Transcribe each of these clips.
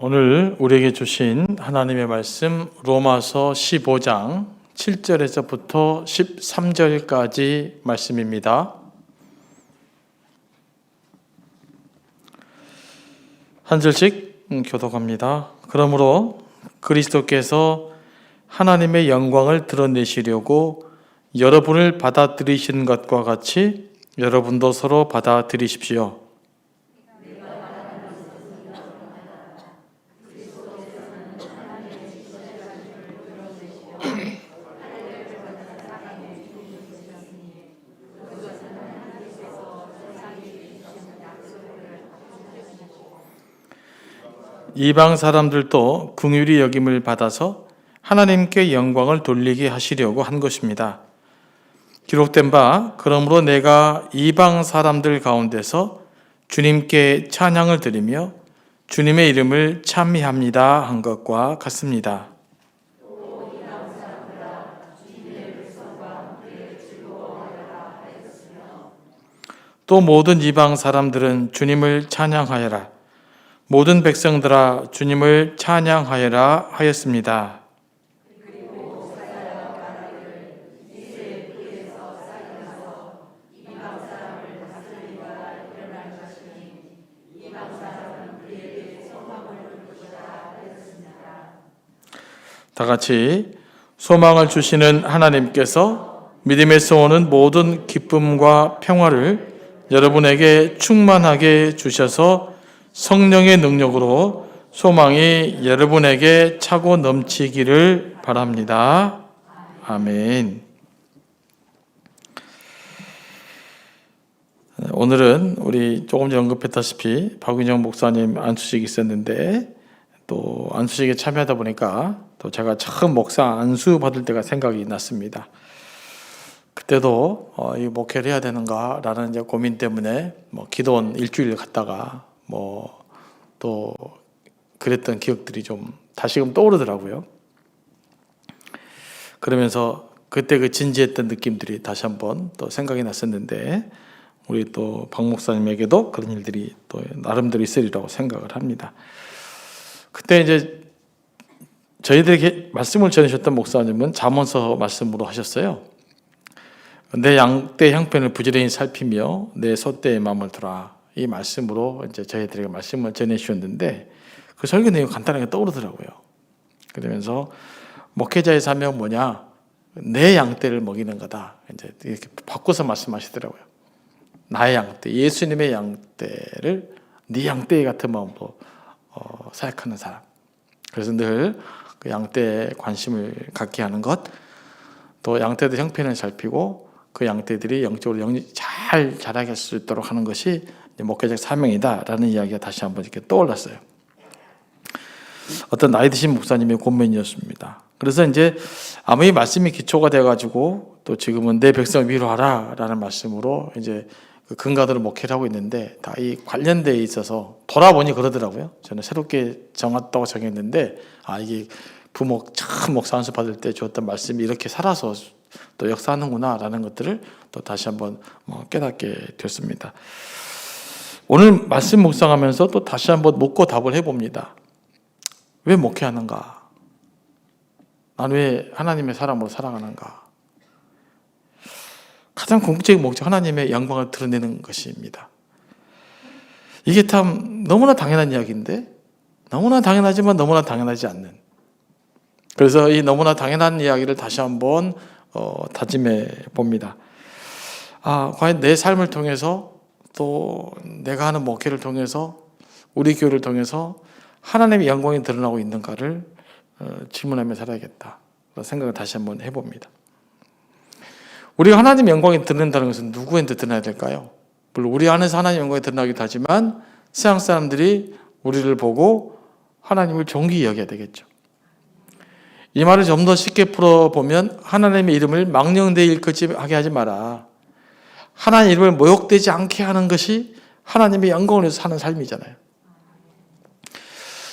오늘 우리에게 주신 하나님의 말씀 로마서 15장 7절에서부터 13절까지 말씀입니다. 한 절씩 교독합니다. 그러므로 그리스도께서 하나님의 영광을 드러내시려고 여러분을 받아들이신 것과 같이 여러분도 서로 받아들이십시오. 이방 사람들도 긍휼히 여김을 받아서 하나님께 영광을 돌리게 하시려고 한 것입니다. 기록된 바 그러므로 내가 이방 사람들 가운데서 주님께 찬양을 드리며 주님의 이름을 찬미합니다 한 것과 같습니다. 또 모든 이방 사람들은 주님을 찬양하여라. 모든 백성들아 주님을 찬양하여라 하였습니다. 다 같이 소망을 주시는 하나님께서 믿음에서 오는 모든 기쁨과 평화를 여러분에게 충만하게 주셔서 성령의 능력으로 소망이 여러분에게 차고 넘치기를 바랍니다. 아멘. 오늘은 우리 조금 전에 언급했다시피 박윤영 목사님 안수식이 있었는데 또 안수식에 참여하다 보니까 또 제가 처음 목사 안수 받을 때가 생각이 났습니다. 그때도 이 목회를 해야 되는가라는 이제 고민 때문에 기도원 일주일 갔다가 또 그랬던 기억들이 좀 다시금 떠오르더라고요. 그러면서 그때 그 진지했던 느낌들이 다시 한번 또 생각이 났었는데 우리 또 박 목사님에게도 그런 일들이 또 나름대로 있으리라고 생각을 합니다. 그때 이제 저희들에게 말씀을 전하셨던 목사님은 잠언서 말씀으로 하셨어요. 내 양떼 형편을 부지런히 살피며 내 소떼의 마음을 두라. 이 말씀으로 이제 저희들에게 말씀을 전해주셨는데 그 설교 내용이 간단하게 떠오르더라고요. 그러면서 목회자의 사명은 뭐냐? 내 양떼를 먹이는 거다. 이제 이렇게 바꿔서 말씀하시더라고요. 나의 양떼, 예수님의 양떼를 네 양떼 같은 마음으로 사역하는 사람. 그래서 늘 그 양떼에 관심을 갖게 하는 것, 또 양떼들 형편을 살피고 그 양떼들이 영적으로 잘 자라게 할 수 있도록 하는 것이 목회적 사명이다라는 이야기가 다시 한번 이렇게 떠올랐어요. 어떤 나이 드신 목사님의 권면이었습니다. 그래서 이제 아무 이 말씀이 기초가 돼가지고 또 지금은 내 백성을 위로하라라는 말씀으로 이제 그 근간으로 목회를 하고 있는데 다 이 관련되어 있어서 돌아보니 그러더라고요. 저는 새롭게 정했다고 정했는데 이게 부목 참 목사 안수 받을 때 주었던 말씀이 이렇게 살아서 또 역사하는구나라는 것들을 또 다시 한번 깨닫게 됐습니다. 오늘 말씀 묵상하면서 또 다시 한번 묻고 답을 해봅니다. 왜 목회하는가? 난 왜 하나님의 사람으로 살아가는가? 가장 궁극적인 목적 하나님의 영광을 드러내는 것입니다. 이게 참 너무나 당연한 이야기인데 너무나 당연하지만 너무나 당연하지 않는, 그래서 이 너무나 당연한 이야기를 다시 한번 다짐해 봅니다. 과연 내 삶을 통해서 또 내가 하는 목회를 통해서 우리 교회를 통해서 하나님의 영광이 드러나고 있는가를 질문하며 살아야겠다 생각을 다시 한번 해봅니다. 우리가 하나님의 영광이 드러난다는 것은 누구한테 드러나야 될까요? 물론 우리 안에서 하나님의 영광이 드러나기도 하지만 세상 사람들이 우리를 보고 하나님을 존귀히 여겨야 되겠죠. 이 말을 좀 더 쉽게 풀어보면 하나님의 이름을 망령되이 일컬하게 하지 마라. 하나님의 이름을 모욕되지 않게 하는 것이 하나님의 영광을 위해서 사는 삶이잖아요.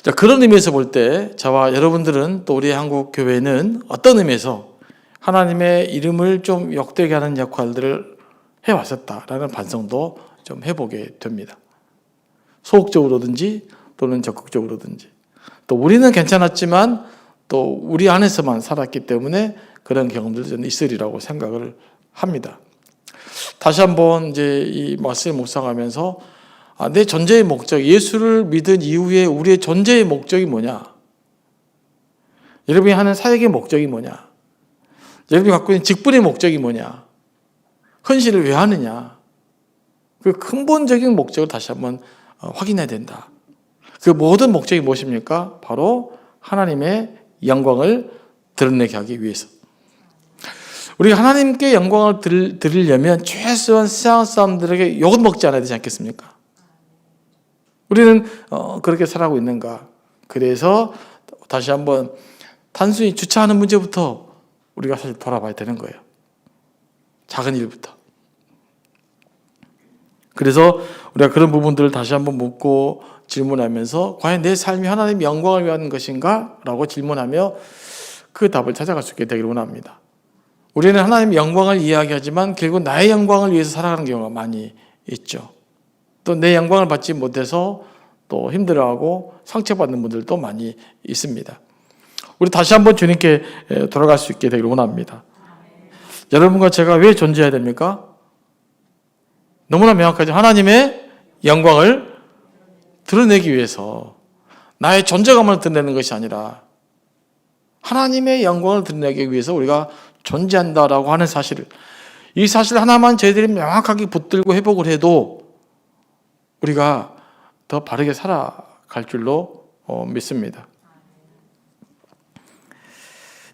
자, 그런 의미에서 볼 때 저와 여러분들은 또 우리 한국 교회는 어떤 의미에서 하나님의 이름을 좀 욕되게 하는 역할들을 해왔었다라는 반성도 좀 해보게 됩니다. 소극적으로든지 또는 적극적으로든지. 또 우리는 괜찮았지만 또 우리 안에서만 살았기 때문에 그런 경험들도 저는 있으리라고 생각을 합니다. 다시 한번 이제 이 말씀을 묵상하면서 내 존재의 목적, 예수를 믿은 이후에 우리의 존재의 목적이 뭐냐? 여러분이 하는 사역의 목적이 뭐냐? 여러분이 갖고 있는 직분의 목적이 뭐냐? 헌신을 왜 하느냐? 그 근본적인 목적을 다시 한번 확인해야 된다. 그 모든 목적이 무엇입니까? 바로 하나님의 영광을 드러내게 하기 위해서. 우리가 하나님께 영광을 드리려면 최소한 세상 사람들에게 욕은 먹지 않아야 되지 않겠습니까? 우리는 그렇게 살아가고 있는가? 그래서 다시 한번 단순히 주차하는 문제부터 우리가 사실 돌아봐야 되는 거예요. 작은 일부터. 그래서 우리가 그런 부분들을 다시 한번 묻고 질문하면서 과연 내 삶이 하나님의 영광을 위한 것인가? 라고 질문하며 그 답을 찾아갈 수 있게 되기를 원합니다. 우리는 하나님의 영광을 이야기하지만 결국 나의 영광을 위해서 살아가는 경우가 많이 있죠. 또 내 영광을 받지 못해서 또 힘들어하고 상처받는 분들도 많이 있습니다. 우리 다시 한번 주님께 돌아갈 수 있게 되기를 원합니다. 여러분과 제가 왜 존재해야 됩니까? 너무나 명확하죠. 하나님의 영광을 드러내기 위해서 나의 존재감을 드러내는 것이 아니라 하나님의 영광을 드러내기 위해서 우리가 존재한다라고 하는 사실을, 이 사실 하나만 저희들이 명확하게 붙들고 회복을 해도 우리가 더 바르게 살아갈 줄로 믿습니다.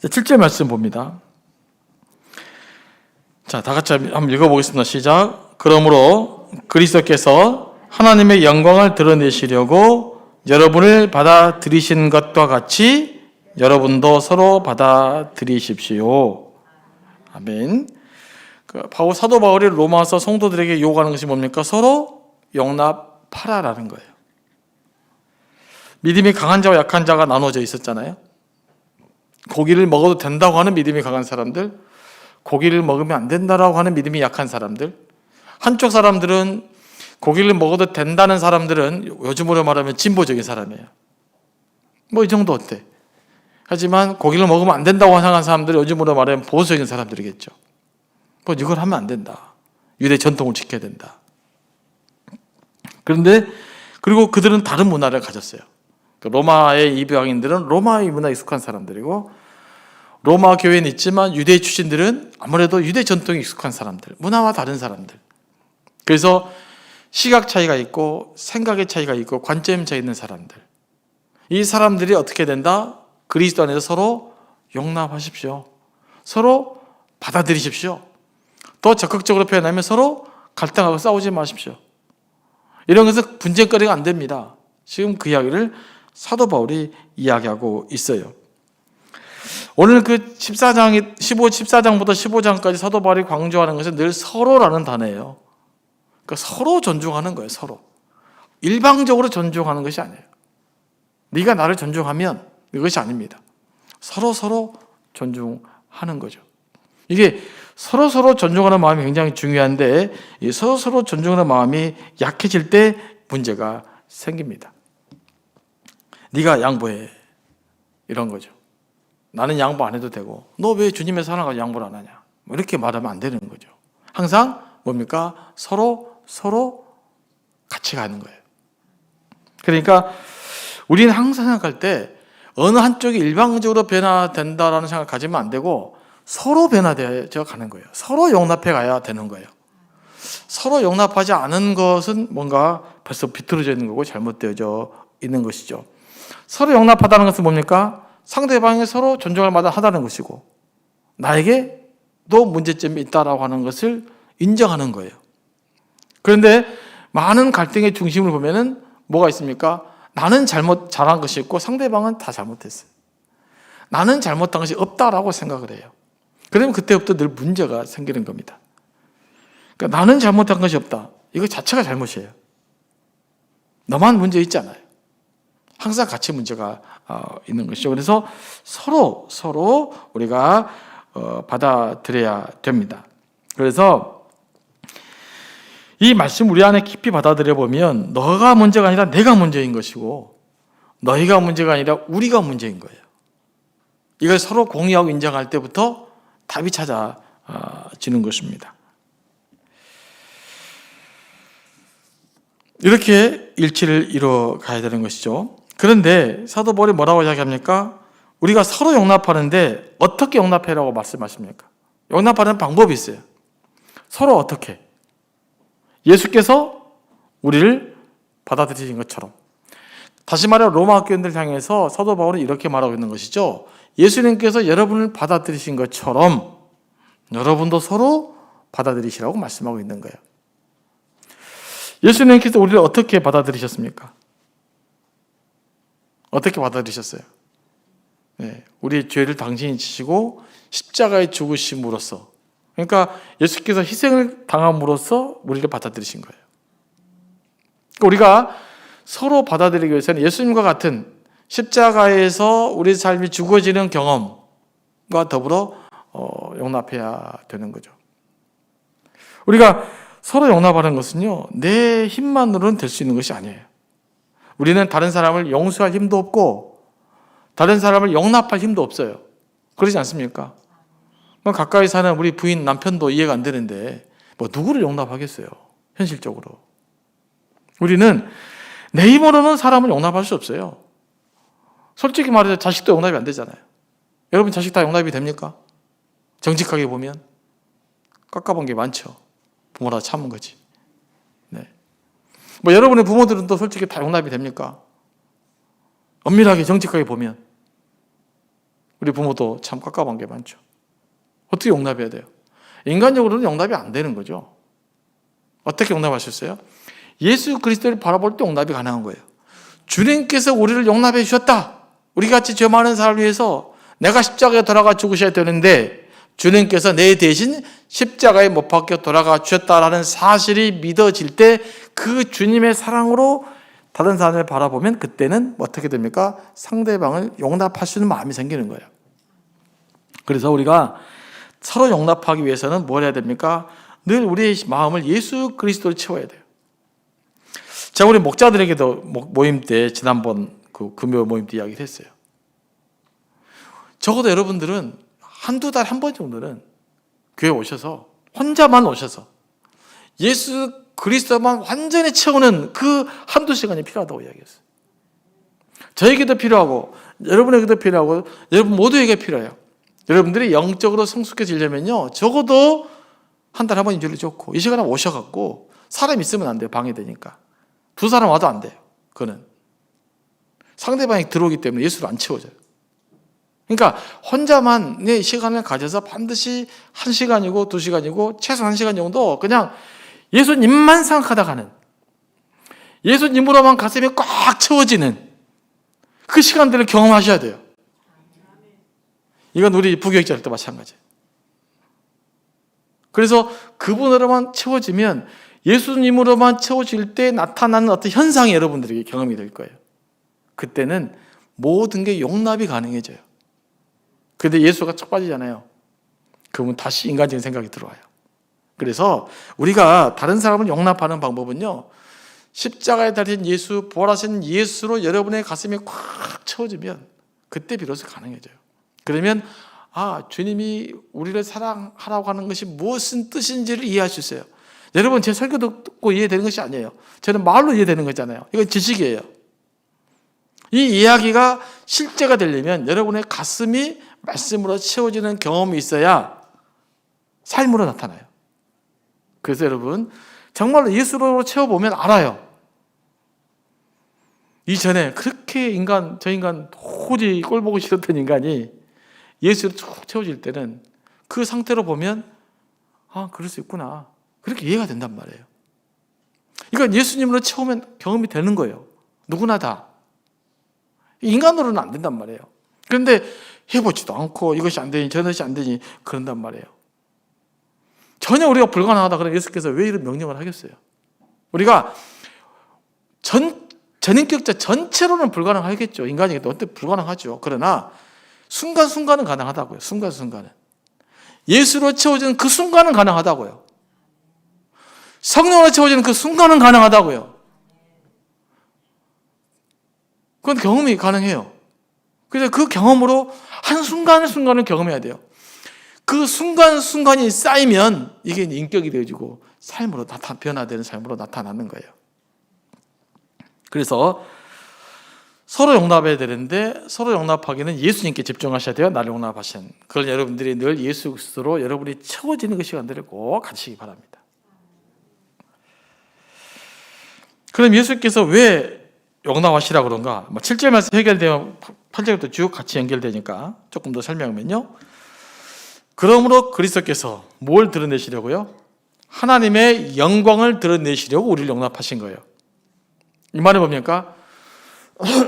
7절 말씀 봅니다. 자, 다 같이 한번 읽어보겠습니다. 시작. 그러므로 그리스도께서 하나님의 영광을 드러내시려고 여러분을 받아들이신 것과 같이 여러분도 서로 받아들이십시오. 아멘. 사도 바울이 로마서 성도들에게 요구하는 것이 뭡니까? 서로 용납하라라는 거예요. 믿음이 강한 자와 약한 자가 나눠져 있었잖아요. 고기를 먹어도 된다고 하는 믿음이 강한 사람들, 고기를 먹으면 안 된다라고 하는 믿음이 약한 사람들. 한쪽 사람들은 고기를 먹어도 된다는 사람들은 요즘으로 말하면 진보적인 사람이에요. 뭐 이 정도 어때? 하지만 고기를 먹으면 안 된다고 생각하는 사람들은 요즘으로 말하면 보수적인 사람들이겠죠. 뭐 이걸 하면 안 된다. 유대 전통을 지켜야 된다. 그리고 그들은 다른 문화를 가졌어요. 로마의 이방인들은 로마의 문화에 익숙한 사람들이고, 로마 교회는 있지만 유대 출신들은 아무래도 유대 전통에 익숙한 사람들, 문화와 다른 사람들. 그래서 시각 차이가 있고 생각의 차이가 있고 관점 차이 있는 사람들. 이 사람들이 어떻게 된다? 그리스도 안에서 서로 용납하십시오. 서로 받아들이십시오. 더 적극적으로 표현하면 서로 갈등하고 싸우지 마십시오. 이런 것은 분쟁거리가 안 됩니다. 지금 그 이야기를 사도 바울이 이야기하고 있어요. 오늘 그 14장부터 15장까지 사도 바울이 강조하는 것은 늘 서로라는 단어예요. 그러니까 서로 존중하는 거예요. 서로. 일방적으로 존중하는 것이 아니에요. 네가 나를 존중하면 이것이 아닙니다. 서로 존중하는 거죠. 이게 서로 존중하는 마음이 굉장히 중요한데, 이 서로 존중하는 마음이 약해질 때 문제가 생깁니다. 네가 양보해, 이런 거죠. 나는 양보 안 해도 되고 너 왜 주님의 사랑을 양보를 안 하냐, 이렇게 말하면 안 되는 거죠. 항상 뭡니까? 서로 같이 가는 거예요. 그러니까 우리는 항상 생각할 때 어느 한쪽이 일방적으로 변화된다라는 생각을 가지면 안 되고 서로 변화되어 가는 거예요. 서로 용납해 가야 되는 거예요. 서로 용납하지 않은 것은 뭔가 벌써 비틀어져 있는 거고 잘못되어져 있는 것이죠. 서로 용납하다는 것은 뭡니까? 상대방이 서로 존중할 만하다는 것이고 나에게도 문제점이 있다라고 하는 것을 인정하는 거예요. 그런데 많은 갈등의 중심을 보면은 뭐가 있습니까? 나는 잘한 것이 있고 상대방은 다 잘못했어요. 나는 잘못한 것이 없다라고 생각을 해요. 그러면 그때부터 늘 문제가 생기는 겁니다. 그러니까 나는 잘못한 것이 없다. 이거 자체가 잘못이에요. 너만 문제 있지 않아요. 항상 같이 문제가 있는 것이죠. 그래서 서로 우리가 받아들여야 됩니다. 그래서 이 말씀 우리 안에 깊이 받아들여 보면 너가 문제가 아니라 내가 문제인 것이고 너희가 문제가 아니라 우리가 문제인 거예요. 이걸 서로 공유하고 인정할 때부터 답이 찾아지는 것입니다. 이렇게 일치를 이뤄가야 되는 것이죠. 그런데 사도 바울이 뭐라고 이야기합니까? 우리가 서로 용납하는데 어떻게 용납해라고 말씀하십니까? 용납하는 방법이 있어요. 서로 어떻게? 예수께서 우리를 받아들이신 것처럼. 다시 말해 로마 교인들 향해서 사도 바울은 이렇게 말하고 있는 것이죠. 예수님께서 여러분을 받아들이신 것처럼 여러분도 서로 받아들이시라고 말씀하고 있는 거예요. 예수님께서 우리를 어떻게 받아들이셨습니까? 어떻게 받아들이셨어요? 네, 우리의 죄를 당신이 지시고 십자가에 죽으심으로써, 그러니까 예수께서 희생을 당함으로써 우리를 받아들이신 거예요. 그러니까 우리가 서로 받아들이기 위해서는 예수님과 같은 십자가에서 우리 삶이 죽어지는 경험과 더불어 용납해야 되는 거죠. 우리가 서로 용납하는 것은요, 내 힘만으로는 될 수 있는 것이 아니에요. 우리는 다른 사람을 용서할 힘도 없고 다른 사람을 용납할 힘도 없어요. 그러지 않습니까? 가까이 사는 우리 부인 남편도 이해가 안 되는데 뭐 누구를 용납하겠어요? 현실적으로. 우리는 내 힘으로는 사람을 용납할 수 없어요. 솔직히 말해서 자식도 용납이 안 되잖아요. 여러분 자식 다 용납이 됩니까? 정직하게 보면 깎아본 게 많죠. 부모라 참은 거지. 네. 뭐 여러분의 부모들은 또 솔직히 다 용납이 됩니까? 엄밀하게 정직하게 보면 우리 부모도 참 깎아본 게 많죠. 어떻게 용납해야 돼요? 인간적으로는 용납이 안 되는 거죠. 어떻게 용납하셨어요? 예수 그리스도를 바라볼 때 용납이 가능한 거예요. 주님께서 우리를 용납해 주셨다. 우리 같이 죄 많은 사람을 위해서 내가 십자가에 돌아가 죽으셔야 되는데 주님께서 내 대신 십자가에 못 박혀 돌아가 주셨다라는 사실이 믿어질 때 그 주님의 사랑으로 다른 사람을 바라보면 그때는 어떻게 됩니까? 상대방을 용납할 수 있는 마음이 생기는 거예요. 그래서 우리가 서로 용납하기 위해서는 뭘 해야 됩니까? 늘 우리의 마음을 예수 그리스도로 채워야 돼요. 제가 우리 목자들에게도 모임 때 지난번 그 금요 모임 때 이야기를 했어요. 적어도 여러분들은 한두 달에 한 번 정도는 교회 오셔서 혼자만 오셔서 예수 그리스도만 완전히 채우는 그 한두 시간이 필요하다고 이야기했어요. 저에게도 필요하고 여러분에게도 필요하고 여러분 모두에게 필요해요. 여러분들이 영적으로 성숙해지려면요 적어도 한 달에 한 번 인절이 좋고 이 시간에 오셔갖고 사람 있으면 안 돼요. 방해되니까. 두 사람 와도 안 돼요. 그거는 상대방이 들어오기 때문에 예수를 안 채워져요. 그러니까 혼자만의 시간을 가져서 반드시 1시간이고 2시간이고 최소 1시간 정도 그냥 예수님만 생각하다 가는, 예수님으로만 가슴이 꽉 채워지는 그 시간들을 경험하셔야 돼요. 이건 우리 부교육자들도 마찬가지예요. 그래서 그분으로만 채워지면 예수님으로만 채워질 때 나타나는 어떤 현상이 여러분들에게 경험이 될 거예요. 그때는 모든 게 용납이 가능해져요. 그런데 예수가 척 빠지잖아요. 그러면 다시 인간적인 생각이 들어와요. 그래서 우리가 다른 사람을 용납하는 방법은요, 십자가에 달린 예수, 부활하신 예수로 여러분의 가슴이 꽉 채워지면 그때 비로소 가능해져요. 그러면 주님이 우리를 사랑하라고 하는 것이 무슨 뜻인지를 이해할 수 있어요. 여러분 제 설교 듣고 이해되는 것이 아니에요. 저는 말로 이해되는 거잖아요. 이건 지식이에요. 이 이야기가 실제가 되려면 여러분의 가슴이 말씀으로 채워지는 경험이 있어야 삶으로 나타나요. 그래서 여러분 정말로 예수로 채워보면 알아요. 이전에 그렇게 저 인간 도저히 꼴 보기 싫었던 인간이 예수로 쭉 채워질 때는 그 상태로 보면 그럴 수 있구나. 그렇게 이해가 된단 말이에요. 그러니까 예수님으로 채우면 경험이 되는 거예요. 누구나 다. 인간으로는 안 된단 말이에요. 그런데 해보지도 않고 이것이 안 되니 저것이 안 되니 그런단 말이에요. 전혀 우리가 불가능하다 그러면 예수께서 왜 이런 명령을 하겠어요? 우리가 전인격자 전체로는 불가능하겠죠. 인간에게도 어떻게 불가능하죠. 그러나 순간순간은 가능하다고요. 순간순간은. 예수로 채워지는 그 순간은 가능하다고요. 성령으로 채워지는 그 순간은 가능하다고요. 그건 경험이 가능해요. 그래서 그 경험으로 한순간을 경험해야 돼요. 그 순간순간이 쌓이면 이게 인격이 되어지고 삶으로 변화되는 삶으로 나타나는 거예요. 그래서 서로 용납해야 되는데 서로 용납하기는 예수님께 집중하셔야 돼요. 나를 용납하신. 그걸 여러분들이 늘 예수 그리스도로 여러분이 채워지는 그 시간들을 꼭 가지시기 바랍니다. 그럼 예수께서 왜 용납하시라 그런가? 7절 말씀 해결되면 8절부터 쭉 같이 연결되니까 조금 더 설명하면요. 그러므로 그리스도께서 뭘 드러내시려고요? 하나님의 영광을 드러내시려고 우리를 용납하신 거예요. 이 말은 뭡니까?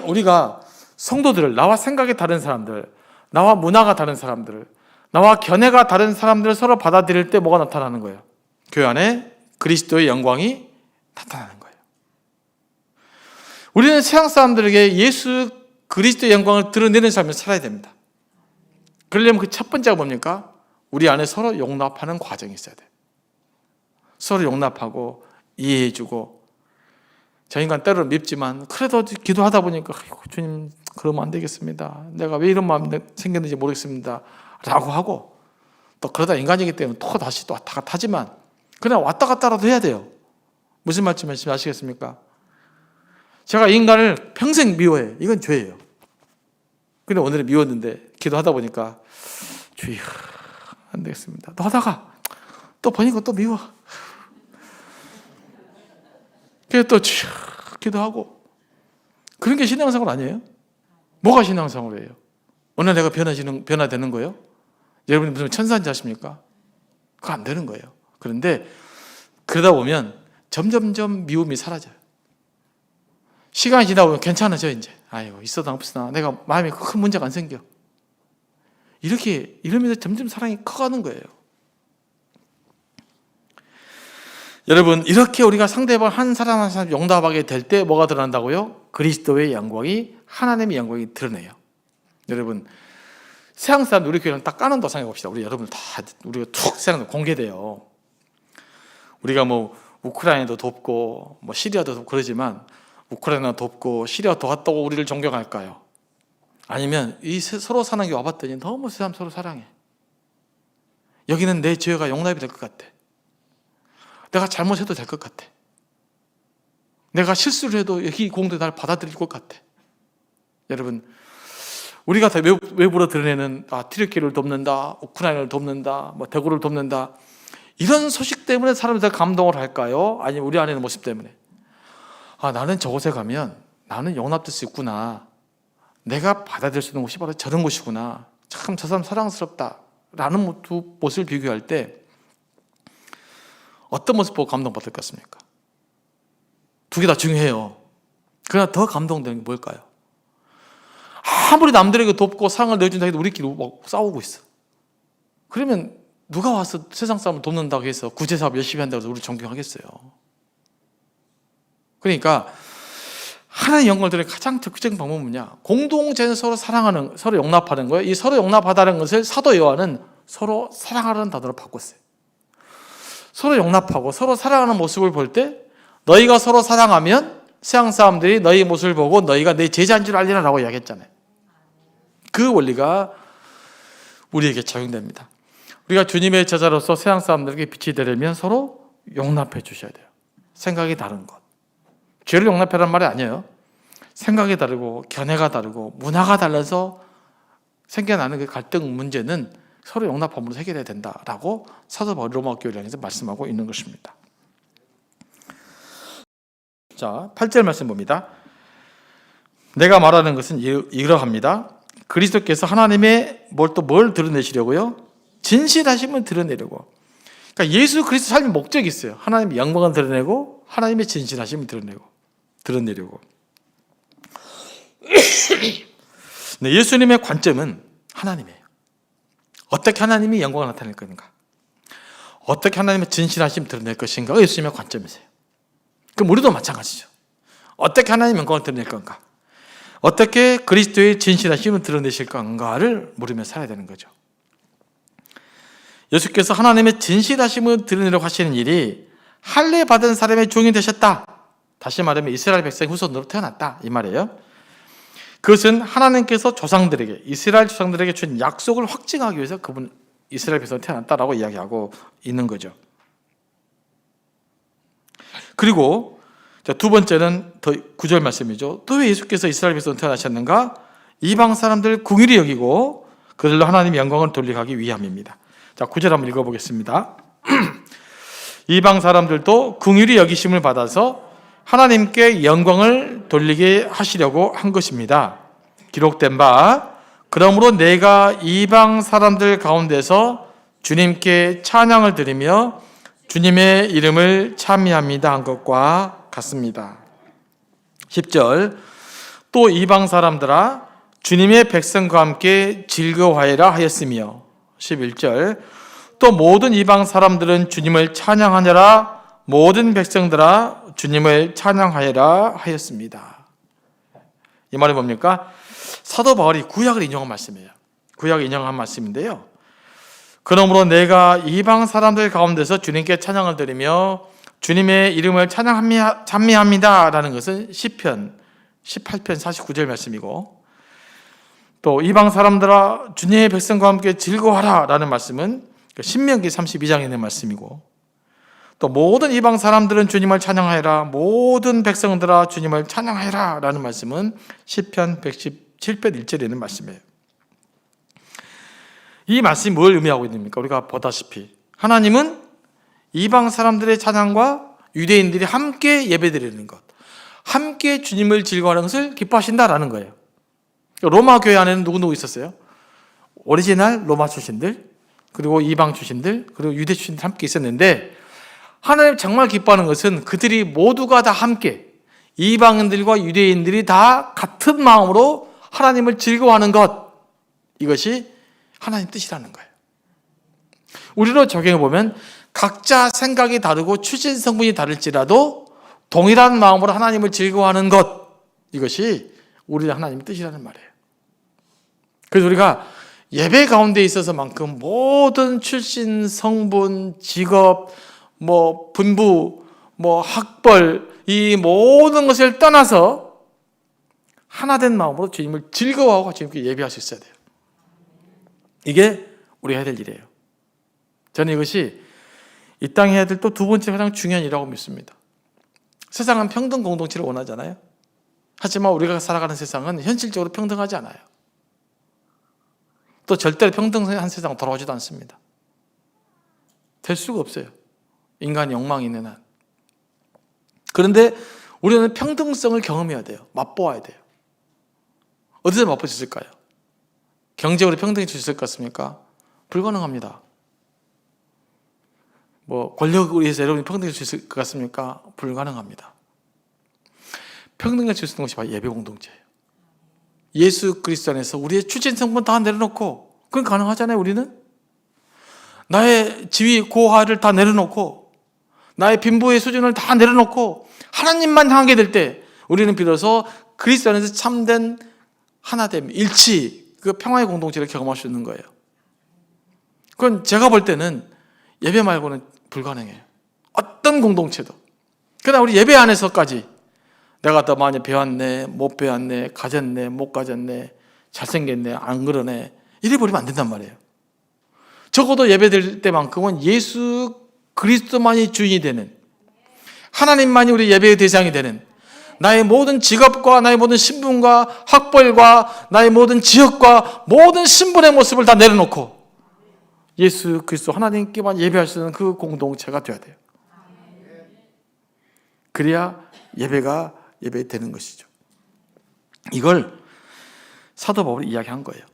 우리가 성도들을, 나와 생각이 다른 사람들, 나와 문화가 다른 사람들, 나와 견해가 다른 사람들을 서로 받아들일 때 뭐가 나타나는 거예요? 교회 안에 그리스도의 영광이 나타나는 거예요. 우리는 세상 사람들에게 예수 그리스도의 영광을 드러내는 삶을 살아야 됩니다. 그러려면 그 첫 번째가 뭡니까? 우리 안에 서로 용납하는 과정이 있어야 돼요. 서로 용납하고 이해해주고, 저 인간 때로는 밉지만 그래도 기도하다 보니까 주님 그러면 안 되겠습니다. 내가 왜 이런 마음이 생겼는지 모르겠습니다. 라고 하고, 또 그러다 인간이기 때문에 또 다시 또 왔다 갔다 하지만 그냥 왔다 갔다라도 해야 돼요. 무슨 말씀 아시겠습니까? 제가 인간을 평생 미워해요. 이건 죄예요. 근데 오늘은 미웠는데 기도하다 보니까 주여 안 되겠습니다. 또 하다가 또 보니까 또 미워. 그래서 또 주여 기도하고. 그런 게 신앙생활 아니에요? 뭐가 신앙생활이에요? 오늘 내가 변화되는 거예요? 여러분이 무슨 천사인 줄 아십니까? 그거 안 되는 거예요. 그런데 그러다 보면 점점점 미움이 사라져요. 시간이 지나다 보면 괜찮아져 이제. 아이고 있어도 없으나 내가 마음에 큰 문제가 안 생겨. 이러면서 점점 사랑이 커가는 거예요. 여러분, 이렇게 우리가 상대방 한 사람 한 사람 용납하게 될 때 뭐가 드러난다고요? 그리스도의 영광이, 하나님의 영광이 드러내요. 여러분, 세상 사람 우리 교회는 딱 까는 거 생각해 봅시다. 우리가 툭 세상 공개돼요. 우리가 뭐 우크라이나도 돕고 뭐 시리아도 돕고 그러지만, 우크라이나 돕고 시리아 도왔다고 우리를 존경할까요? 아니면 이 서로 사는 게 와봤더니 너무 세상 서로 사랑해. 여기는 내 죄가 용납이 될 것 같아. 내가 잘못해도 될 것 같아. 내가 실수를 해도 여기 공동체 날 받아들일 것 같아. 여러분, 우리가 다 외부로 드러내는 튀르키예를 돕는다, 우크라이나를 돕는다, 뭐 대구를 돕는다, 이런 소식 때문에 사람들이 감동을 할까요? 아니면 우리 안에 있는 모습 때문에? 나는 저곳에 가면 나는 용납될 수 있구나. 내가 받아들일 수 있는 곳이 바로 저런 곳이구나. 참 저 사람 사랑스럽다라는 두 모습을 비교할 때 어떤 모습 보고 감동받을 것 같습니까? 두 개 다 중요해요. 그러나 더 감동되는 게 뭘까요? 아무리 남들에게 돕고 사랑을 내준다 해도 우리끼리 막 싸우고 있어. 그러면 누가 와서 세상 사람을 돕는다고 해서 구제사업 열심히 한다고 해서 우리 존경하겠어요? 그러니까 하나님의 영광을 드리는 가장 적극적인 방법은 뭐냐? 공동체는 서로 사랑하는, 서로 용납하는 거예요. 이 서로 용납하다는 것을 사도 요한은 서로 사랑하라는 단어로 바꿨어요. 서로 용납하고 서로 사랑하는 모습을 볼 때, 너희가 서로 사랑하면 세상 사람들이 너희 모습을 보고 너희가 내 제자인 줄 알리라라고 이야기했잖아요. 그 원리가 우리에게 적용됩니다. 우리가 주님의 제자로서 세상 사람들에게 빛이 되려면 서로 용납해 주셔야 돼요. 생각이 다른 것. 죄를 용납하라는 말이 아니에요. 생각이 다르고 견해가 다르고 문화가 달라서 생겨나는 그 갈등 문제는 서로 용납함으로 해결해야 된다라고 사도 바울이 로마 교회를 향해서 말씀하고 있는 것입니다. 자, 8절 말씀 봅니다. 내가 말하는 것은 이러합니다. 그리스도께서 하나님의 뭘 드러내시려고요? 진실하심을 드러내려고. 그러니까 예수 그리스도 삶의 목적이 있어요. 하나님의 영광을 드러내고 하나님의 진실하심을 드러내려고. 네, 예수님의 관점은 하나님이에요. 어떻게 하나님이 영광을 나타낼 것인가? 어떻게 하나님의 진실하심을 드러낼 것인가가 예수님의 관점이세요. 그럼 우리도 마찬가지죠. 어떻게 하나님의 영광을 드러낼 건가? 어떻게 그리스도의 진실하심을 드러내실 건가를 물으며 살아야 되는 거죠. 예수께서 하나님의 진실하심을 드러내려고 하시는 일이 할례 받은 사람의 종이 되셨다. 다시 말하면 이스라엘 백성의 후손으로 태어났다 이 말이에요. 그것은 하나님께서 조상들에게, 이스라엘 조상들에게 준 약속을 확증하기 위해서 그분 이스라엘 백성이 태어났다라고 이야기하고 있는 거죠. 그리고 두 번째는 더 9절 말씀이죠. 또 왜 예수께서 이스라엘 백성을 태어나셨는가? 이방 사람들 긍휼히 여기고 그들로 하나님의 영광을 돌리게 하기 위함입니다. 자, 9절 한번 읽어보겠습니다. 이방 사람들도 긍휼히 여기심을 받아서 하나님께 영광을 돌리게 하시려고 한 것입니다. 기록된 바, 그러므로 내가 이방 사람들 가운데서 주님께 찬양을 드리며 주님의 이름을 찬미합니다 한 것과 같습니다. 10절, 또 이방 사람들아 주님의 백성과 함께 즐거워하여라 하였으며, 11절, 또 모든 이방 사람들은 주님을 찬양하느라 모든 백성들아 주님을 찬양하여라 하였습니다. 이 말이 뭡니까? 사도 바울이 구약을 인용한 말씀이에요. 구약을 인용한 말씀인데요. 그러므로 내가 이방 사람들 가운데서 주님께 찬양을 드리며 주님의 이름을 찬미합니다 라는 것은 시편 18편 49절 말씀이고, 또 이방 사람들아 주님의 백성과 함께 즐거워하라 라는 말씀은 신명기 32장에 있는 말씀이고, 또 모든 이방 사람들은 주님을 찬양하여라 모든 백성들아 주님을 찬양하여라 라는 말씀은 시편 117편 1절에 있는 말씀이에요. 이 말씀이 뭘 의미하고 있습니까? 우리가 보다시피 하나님은 이방 사람들의 찬양과 유대인들이 함께 예배드리는 것, 함께 주님을 즐거워하는 것을 기뻐하신다라는 거예요. 로마 교회 안에는 누구 있었어요? 오리지널 로마 출신들, 그리고 이방 출신들, 그리고 유대 출신들 함께 있었는데, 하나님 정말 기뻐하는 것은 그들이 모두가 다 함께, 이방인들과 유대인들이 다 같은 마음으로 하나님을 즐거워하는 것, 이것이 하나님 뜻이라는 거예요. 우리로 적용해 보면 각자 생각이 다르고 출신 성분이 다를지라도 동일한 마음으로 하나님을 즐거워하는 것, 이것이 우리 하나님의 뜻이라는 말이에요. 그래서 우리가 예배 가운데 있어서만큼 모든 출신, 성분, 직업, 분부, 학벌, 이 모든 것을 떠나서 하나된 마음으로 주님을 즐거워하고 주님께 예배할 수 있어야 돼요. 이게 우리가 해야 될 일이에요. 저는 이것이 이 땅에 해야 될 또 두 번째 가장 중요한 일이라고 믿습니다. 세상은 평등 공동체를 원하잖아요. 하지만 우리가 살아가는 세상은 현실적으로 평등하지 않아요. 또 절대로 평등한 세상은 돌아오지도 않습니다. 될 수가 없어요. 인간의 욕망이 있는 한. 그런데 우리는 평등성을 경험해야 돼요. 맛보아야 돼요. 어디서 맛볼 수 있을까요? 경제적으로 평등해질 수 있을 것 같습니까? 불가능합니다. 권력을 위해서 여러분이 평등해질 수 있을 것 같습니까? 불가능합니다. 평등해질 수 있는 것이 바로 예배 공동체예요. 예수 그리스도 안에서 우리의 출신 성분 다 내려놓고, 그건 가능하잖아요. 우리는 나의 지위 고하를 다 내려놓고, 나의 빈부의 수준을 다 내려놓고 하나님만 향하게 될 때 우리는 비로소 그리스도 안에서 참된 하나됨, 일치, 그 평화의 공동체를 경험할 수 있는 거예요. 그건 제가 볼 때는 예배 말고는 불가능해요. 어떤 공동체도. 그러나 우리 예배 안에서까지 내가 더 많이 배웠네, 못 배웠네, 가졌네, 못 가졌네, 잘생겼네, 안 그러네, 이래 버리면 안 된단 말이에요. 적어도 예배드릴 때만큼은 예수 그리스도만이 주인이 되는, 하나님만이 우리 예배의 대상이 되는, 나의 모든 직업과 나의 모든 신분과 학벌과 나의 모든 지역과 모든 신분의 모습을 다 내려놓고 예수 그리스도 하나님께만 예배할 수 있는 그 공동체가 되어야 돼요. 그래야 예배가 예배되는 것이죠. 이걸 사도 바울이 이야기한 거예요.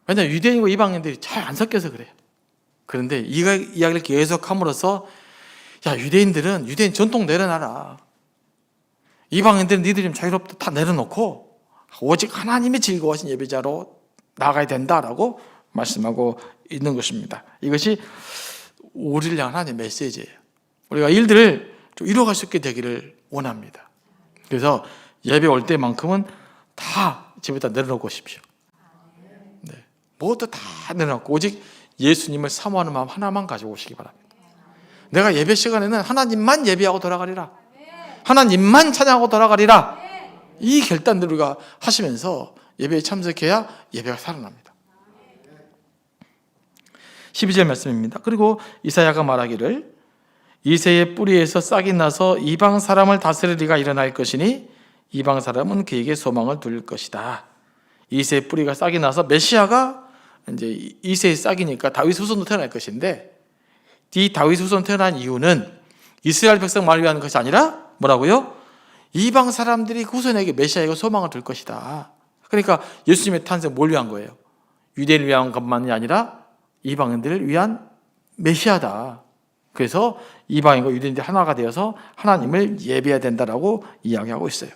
왜냐하면 유대인과 이방인들이 잘 안 섞여서 그래요. 그런데 이 이야기를 계속함으로써, 야, 유대인 전통 내려놔라. 이방인들은 니들이 좀 자유롭다 다 내려놓고 오직 하나님이 즐거워하신 예배자로 나가야 된다라고 말씀하고 있는 것입니다. 이것이 우리를 향한 하나님의 메시지예요. 우리가 일들을 좀 이뤄갈 수 있게 되기를 원합니다. 그래서 예배 올 때만큼은 다 집에다 내려놓고 오십시오. 네. 모두 다 내려놓고 오직 예수님을 사모하는 마음 하나만 가지고 오시기 바랍니다. 내가 예배 시간에는 하나님만 예배하고 돌아가리라, 하나님만 찬양하고 돌아가리라, 이 결단들 우리가 하시면서 예배에 참석해야 예배가 살아납니다. 12절 말씀입니다. 그리고 이사야가 말하기를 이새의 뿌리에서 싹이 나서 이방 사람을 다스리리가 일어날 것이니 이방 사람은 그에게 소망을 둘 것이다. 이새의 뿌리가 싹이 나서 메시아가 이제 이새의 싹이니까 다윗 후손도 태어날 것인데, 이 다윗 후손 태어난 이유는 이스라엘 백성만을 위한 것이 아니라 뭐라고요? 이방 사람들이 후손에게 메시아에게 소망을 둘 것이다. 그러니까 예수님의 탄생 뭘 위한 거예요? 유대인을 위한 것만이 아니라 이방인들을 위한 메시아다. 그래서 이방인과 유대인들이 하나가 되어서 하나님을 예배해야 된다라고 이야기하고 있어요.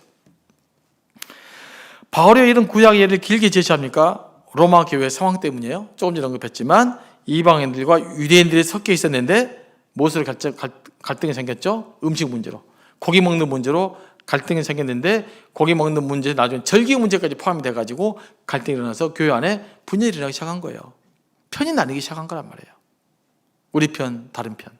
바울의 이런 구약 예를 길게 제시합니까? 로마 교회 상황 때문이에요. 조금 전에 언급했지만 이방인들과 유대인들이 섞여 있었는데 무엇으로 갈등이 생겼죠? 음식 문제로, 고기 먹는 문제로 갈등이 생겼는데, 고기 먹는 문제 나중에 절기 문제까지 포함이 돼가지고 갈등이 일어나서 교회 안에 분열이 일어나기 시작한 거예요. 편이 나뉘기 시작한 거란 말이에요. 우리 편, 다른 편.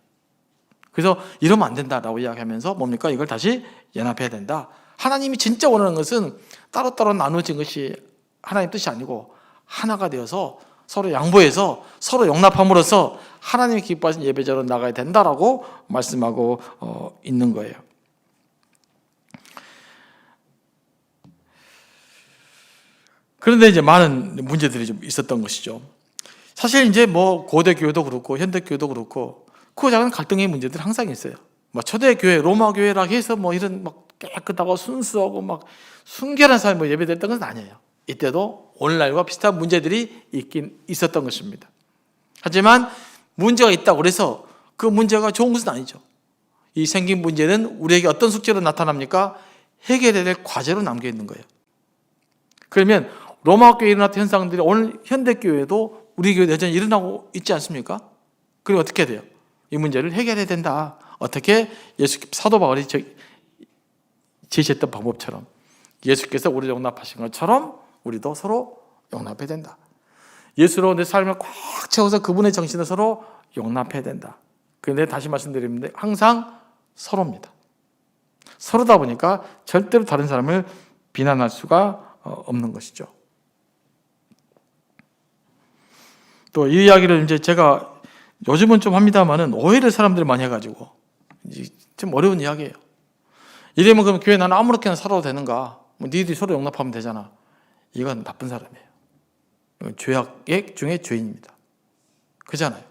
그래서 이러면 안 된다라고 이야기하면서 뭡니까? 이걸 다시 연합해야 된다. 하나님이 진짜 원하는 것은 따로따로 나누어진 것이 하나님 뜻이 아니고 하나가 되어서 서로 양보해서 서로 용납함으로써 하나님이 기뻐하신 예배자로 나가야 된다라고 말씀하고 있는 거예요. 그런데 이제 많은 문제들이 좀 있었던 것이죠. 사실 이제 뭐 고대 교회도 그렇고 현대 교회도 그렇고 크고 작은 갈등의 문제들이 항상 있어요. 뭐 초대 교회, 로마 교회라 해서 뭐 이런 막 깨끗하고 순수하고 막 순결한 삶을 뭐 예배드렸던 것은 아니에요. 이때도 오늘날과 비슷한 문제들이 있긴 있었던 것입니다. 하지만 문제가 있다고 그래서 그 문제가 좋은 것은 아니죠. 이 생긴 문제는 우리에게 어떤 숙제로 나타납니까? 해결해야 될 과제로 남겨 있는 거예요. 그러면 로마 교회에 일어났던 현상들이 오늘 현대 교회도 우리 교회에 여전히 일어나고 있지 않습니까? 그럼 어떻게 돼요? 이 문제를 해결해야 된다. 어떻게? 사도 바울이 제시했던 방법처럼 예수께서 우리를 용납하신 것처럼 우리도 서로 용납해야 된다. 예수로 내 삶을 꽉 채워서 그분의 정신을 서로 용납해야 된다. 그런데 다시 말씀드리는데 항상 서로입니다. 서로다 보니까 절대로 다른 사람을 비난할 수가 없는 것이죠. 또 이 이야기를 이제 제가 요즘은 좀 합니다만은 오해를 사람들이 많이 해가지고 좀 어려운 이야기예요. 이러면 그럼 교회 나는 아무렇게나 살아도 되는가? 뭐 니들이 서로 용납하면 되잖아. 이건 나쁜 사람이에요. 이건 죄악 중에 죄인입니다. 그렇잖아요.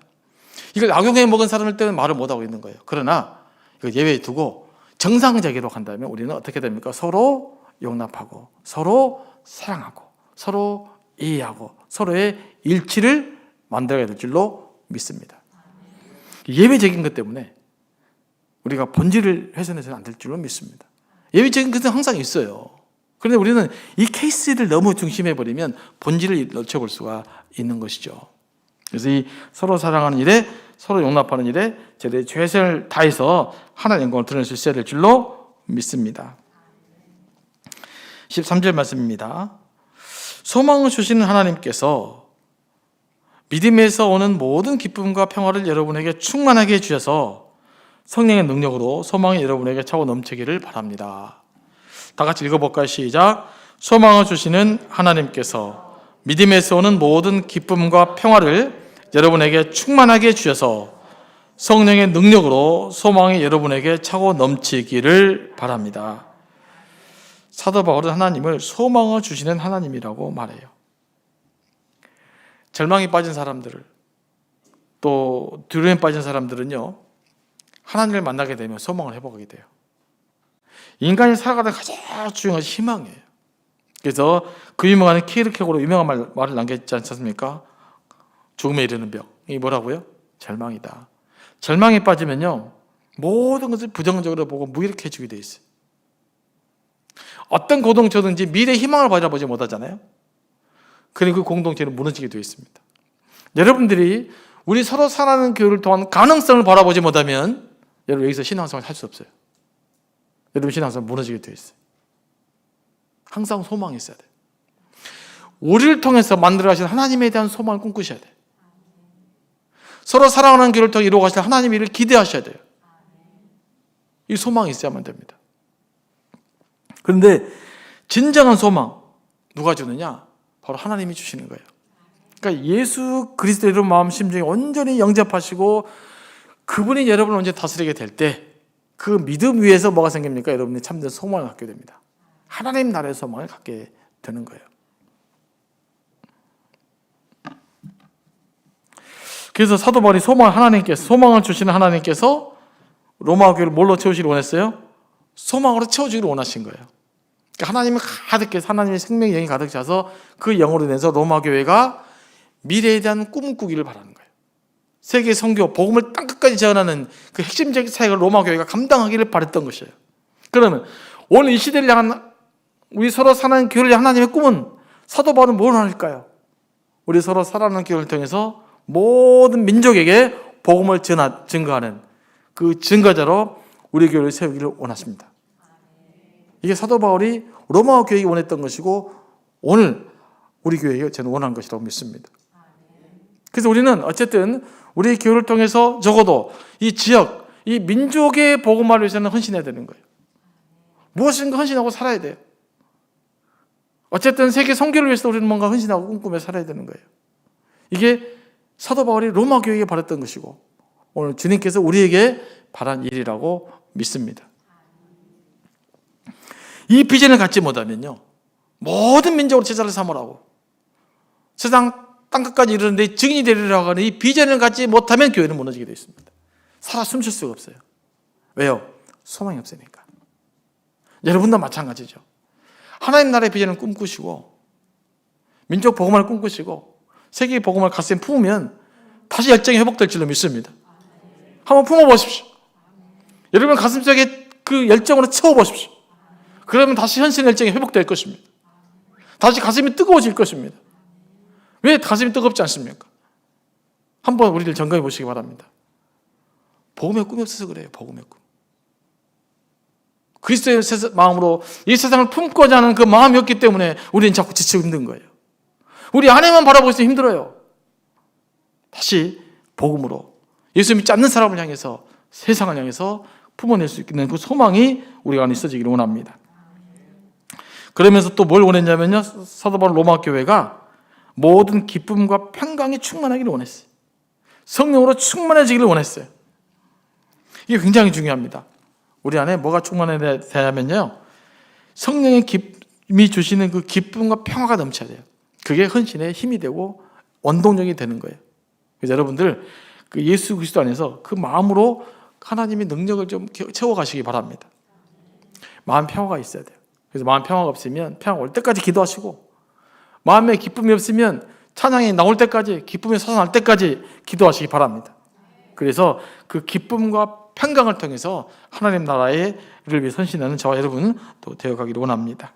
이걸 악용해 먹은 사람을 때문에 말을 못하고 있는 거예요. 그러나 이걸 예외에 두고 정상적으로 간다면 우리는 어떻게 됩니까? 서로 용납하고 서로 사랑하고 서로 이해하고 서로의 일치를 만들어야 될 줄로 믿습니다. 예외적인 것 때문에 우리가 본질을 훼손해서는 안 될 줄로 믿습니다. 예외적인 것은 항상 있어요. 그런데 우리는 이 케이스를 너무 중심해버리면 본질을 놓쳐볼 수가 있는 것이죠. 그래서 이 서로 사랑하는 일에 서로 용납하는 일에 제대로 최선을 다해서 하나님의 영광을 드러낼 수 있어야 될 줄로 믿습니다. 13절 말씀입니다. 소망을 주시는 하나님께서 믿음에서 오는 모든 기쁨과 평화를 여러분에게 충만하게 해주셔서 성령의 능력으로 소망이 여러분에게 차고 넘치기를 바랍니다. 다 같이 읽어볼까요? 시작. 소망을 주시는 하나님께서 믿음에서 오는 모든 기쁨과 평화를 여러분에게 충만하게 해주셔서 성령의 능력으로 소망이 여러분에게 차고 넘치기를 바랍니다. 사도 바울은 하나님을 소망을 주시는 하나님이라고 말해요. 절망에 빠진 사람들을, 또 두려움에 빠진 사람들은요, 하나님을 만나게 되면 소망을 회복하게 돼요. 인간이 살아가는 가장 중요한 희망이에요. 그래서 그 유명한 키르케고르 유명한 말을 남겼지 않습니까? 죽음에 이르는 병. 이게 뭐라고요? 절망이다. 절망에 빠지면요, 모든 것을 부정적으로 보고 무기력해지게 돼 있어요. 어떤 공동체든지 미래 희망을 바라보지 못하잖아요. 그리고 그 공동체는 무너지게 되어 있습니다. 여러분들이 우리 서로 살아가는 교회를 통한 가능성을 바라보지 못하면 여러분 여기서 신앙생활을 할 수 없어요. 여러분 신앙생활 무너지게 되어 있어요. 항상 소망이 있어야 돼요. 우리를 통해서 만들어 가신 하나님에 대한 소망을 꿈꾸셔야 돼요. 서로 사랑하는 교회를 통해 이루어 가실 하나님의 일을 기대하셔야 돼요. 이 소망이 있어야만 됩니다. 그런데 진정한 소망, 누가 주느냐? 바로 하나님이 주시는 거예요. 그러니까 예수 그리스도의 마음 심중에 온전히 영접하시고 그분이 여러분을 언제 다스리게 될 때 그 믿음 위에서 뭐가 생깁니까? 여러분이 참된 소망을 갖게 됩니다. 하나님 나라의 소망을 갖게 되는 거예요. 그래서 사도 바울이 소망을 주시는 하나님께서 로마 교회를 뭘로 채우시길 원했어요? 소망으로 채워주기를 원하신 거예요. 그러니까 하나님이 가득해서 하나님의 생명의 영이 가득 차서 그 영으로 인해서 로마 교회가 미래에 대한 꿈을 꾸기를 바라는 거예요. 세계 선교, 복음을 땅끝까지 전하는 그 핵심적인 사역을 로마 교회가 감당하기를 바랬던 것이에요. 그러면 오늘 이 시대를 향한 우리 서로 사는 교회를 향한 하나님의 꿈은 사도 바울은 뭘 할까요? 우리 서로 살아가는 교회를 통해서 모든 민족에게 복음을 증거하는 그 증거자로 우리 교회를 세우기를 원하십니다. 이게 사도 바울이 로마 교회에게 원했던 것이고 오늘 우리 교회에게 저는 원한 것이라고 믿습니다. 그래서 우리는 어쨌든 우리 교회를 통해서 적어도 이 지역, 이 민족의 복음화를 위해서는 헌신해야 되는 거예요. 무엇인가 헌신하고 살아야 돼요. 어쨌든 세계 선교를 위해서 우리는 뭔가 헌신하고 꿈꾸며 살아야 되는 거예요. 이게 사도 바울이 로마 교회에게 바랬던 것이고 오늘 주님께서 우리에게 바란 일이라고 믿습니다. 이 비전을 갖지 못하면요, 모든 민족으로 제자를 삼으라고 세상 땅끝까지 이르는데 증인이 되리라고 하는 이 비전을 갖지 못하면 교회는 무너지게 되어 있습니다. 살아 숨쉴 수가 없어요. 왜요? 소망이 없으니까. 여러분도 마찬가지죠. 하나님 나라의 비전을 꿈꾸시고 민족 복음을 꿈꾸시고 세계 복음을 가슴에 품으면 다시 열정이 회복될 줄로 믿습니다. 한번 품어보십시오. 여러분 가슴속에 그 열정으로 채워보십시오. 그러면 다시 현실 열정이 회복될 것입니다. 다시 가슴이 뜨거워질 것입니다. 왜 가슴이 뜨겁지 않습니까? 한번 우리를 점검해 보시기 바랍니다. 복음의 꿈이 없어서 그래요. 복음의 꿈. 그리스도의 마음으로 이 세상을 품고자 하는 그 마음이 없기 때문에 우리는 자꾸 지치고 힘든 거예요. 우리 안에만 바라보고 있으면 힘들어요. 다시 복음으로 예수 믿지 않는 사람을 향해서 세상을 향해서 품어낼 수 있는 그 소망이 우리가 안에 있어지기를 원합니다. 그러면서 또 뭘 원했냐면요, 사도 바울 로마 교회가 모든 기쁨과 평강이 충만하기를 원했어요. 성령으로 충만해지기를 원했어요. 이게 굉장히 중요합니다. 우리 안에 뭐가 충만해야면요, 성령의 기쁨이 주시는 그 기쁨과 평화가 넘쳐야 돼요. 그게 헌신의 힘이 되고 원동력이 되는 거예요. 그래서 여러분들 그 예수 그리스도 안에서 그 마음으로 하나님의 능력을 좀 채워가시기 바랍니다. 마음 평화가 있어야 돼요. 그래서 마음 평화가 없으면 평화 올 때까지 기도하시고, 마음에 기쁨이 없으면 찬양이 나올 때까지, 기쁨이 솟아날 때까지 기도하시기 바랍니다. 그래서 그 기쁨과 평강을 통해서 하나님 나라를 위해 헌신하는 저와 여러분 또 되어가기를 원합니다.